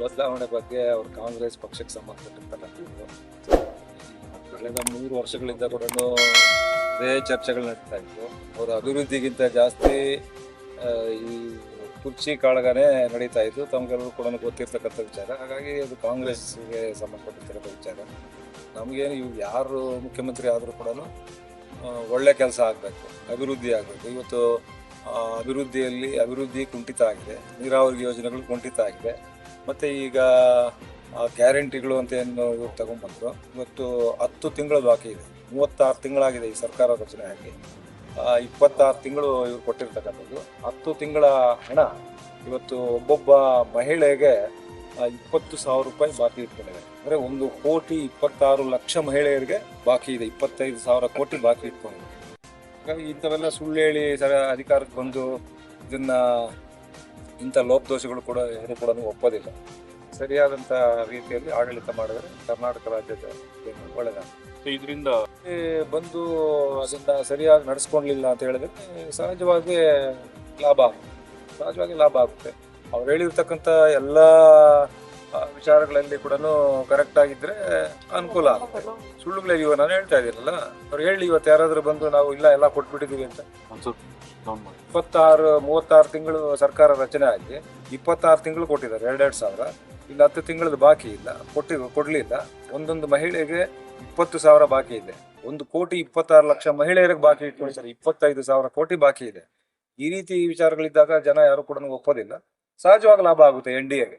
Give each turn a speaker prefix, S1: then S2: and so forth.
S1: ಬದಲಾವಣೆ ಬಗ್ಗೆ ಅವ್ರು ಕಾಂಗ್ರೆಸ್ ಪಕ್ಷಕ್ಕೆ ಸಂಬಂಧಪಟ್ಟಿರ್ತಕ್ಕಂಥದ್ದು ಕಳೆದ 3 ವರ್ಷಗಳಿಂದ ಕೂಡ ಅದೇ ಚರ್ಚೆಗಳು ನಡೀತಾ ಇತ್ತು. ಅವರ ಅಭಿವೃದ್ಧಿಗಿಂತ ಜಾಸ್ತಿ ಈ ಕುರ್ಚಿ ಕಾಳಗನೇ ನಡೀತಾ ಇತ್ತು. ತಮಗೆಲ್ಲರೂ ಕೂಡ ಗೊತ್ತಿರ್ತಕ್ಕಂಥ ವಿಚಾರ. ಹಾಗಾಗಿ ಅದು ಕಾಂಗ್ರೆಸ್ಗೆ ಸಂಬಂಧಪಟ್ಟಿರ್ತಕ್ಕಂಥ ವಿಚಾರ. ನಮಗೇನು ಇವು ಯಾರು ಮುಖ್ಯಮಂತ್ರಿ ಆದರೂ ಕೂಡ ಒಳ್ಳೆ ಕೆಲಸ ಆಗಬೇಕು, ಅಭಿವೃದ್ಧಿ ಆಗಬೇಕು. ಇವತ್ತು ಅಭಿವೃದ್ಧಿ ಕುಂಠಿತ ಆಗಿದೆ, ನೀರಾವರಿ ಯೋಜನೆಗಳು ಕುಂಠಿತ ಆಗಿದೆ. ಮತ್ತು ಈಗ ಗ್ಯಾರಂಟಿಗಳು ಅಂತ ಏನು ಇವ್ರು ತಗೊಂಡ್ಬಂದ್ರು. ಇವತ್ತು 10 ತಿಂಗಳು ಬಾಕಿ ಇದೆ, 36 ತಿಂಗಳಾಗಿದೆ ಈ ಸರ್ಕಾರ ರಚನೆ ಆಗಿ. 26 ತಿಂಗಳು ಇವ್ರು ಕೊಟ್ಟಿರ್ತಕ್ಕಂಥದ್ದು. 10 ತಿಂಗಳ ಹಣ ಇವತ್ತು ಒಬ್ಬೊಬ್ಬ ಮಹಿಳೆಗೆ 20,000 ರೂಪಾಯಿ ಬಾಕಿ ಇಟ್ಕೊಂಡಿದ್ದಾರೆ. ಅಂದರೆ 1,26,00,000 ಮಹಿಳೆಯರಿಗೆ ಬಾಕಿ ಇದೆ, 25,000 ಕೋಟಿ ಬಾಕಿ ಇಟ್ಕೊಂಡಿದೆ. ಹಾಗಾಗಿ ಇಂಥವೆಲ್ಲ ಸುಳ್ಳು ಹೇಳಿ ಅಧಿಕಾರಕ್ಕೆ ಬಂದು ಇಂಥ ಲೋಪದೋಷಗಳು ಕೂಡ ಯಾರು ಕೂಡ ಒಪ್ಪೋದಿಲ್ಲ. ಸರಿಯಾದಂಥ ರೀತಿಯಲ್ಲಿ ಆಡಳಿತ ಮಾಡಿದ್ರೆ ಕರ್ನಾಟಕ ರಾಜ್ಯದ ಒಳ್ಳೆಯದಾಗುತ್ತೆ.
S2: ಇದರಿಂದ
S1: ಬಂದು ಅದನ್ನ ಸರಿಯಾಗಿ ನಡೆಸ್ಕೊಳ್ಲಿಲ್ಲ ಅಂತ ಹೇಳಿದ್ರೆ ಸಹಜವಾಗಿ ಲಾಭ ಆಗುತ್ತೆ. ಅವ್ರು ಹೇಳಿರ್ತಕ್ಕಂಥ ಎಲ್ಲ ವಿಚಾರಗಳಲ್ಲಿ ಕೂಡ ಕರೆಕ್ಟ್ ಆಗಿದ್ರೆ ಅನುಕೂಲ ಆಗುತ್ತೆ. ಸುಳ್ಳುಗಳೇ ಇವ ನಾನು ಹೇಳ್ತಾ ಇದ್ದೀನಲ್ಲ, ಅವ್ರು ಹೇಳಿ ಇವತ್ತು ಯಾರಾದ್ರೂ ಬಂದು ನಾವು ಎಲ್ಲ ಕೊಟ್ಬಿಟ್ಟಿದೀವಿ ಅಂತ. 36 ತಿಂಗಳು ಸರ್ಕಾರ ರಚನೆ ಆಗಿ 26 ತಿಂಗಳು ಕೊಟ್ಟಿದ್ದಾರೆ, 2,000. ಇನ್ನು 10 ತಿಂಗಳದ್ದು ಬಾಕಿ ಇಲ್ಲ, ಕೊಡ್ಲಿಲ್ಲ. ಒಂದೊಂದು ಮಹಿಳೆಗೆ 20,000 ಬಾಕಿ ಇದೆ. 1,26,00,000 ಮಹಿಳೆಯರಿಗೆ ಬಾಕಿ ಇಟ್ಕೊಳ್ತಾರೆ, 25,000 ಕೋಟಿ ಬಾಕಿ ಇದೆ. ಈ ರೀತಿ ವಿಚಾರಗಳಿದ್ದಾಗ ಜನ ಯಾರು ಕೂಡ ಒಪ್ಪೋದಿಲ್ಲ. ಸಹಜವಾಗಿ ಲಾಭ ಆಗುತ್ತೆ NDAಗೆ.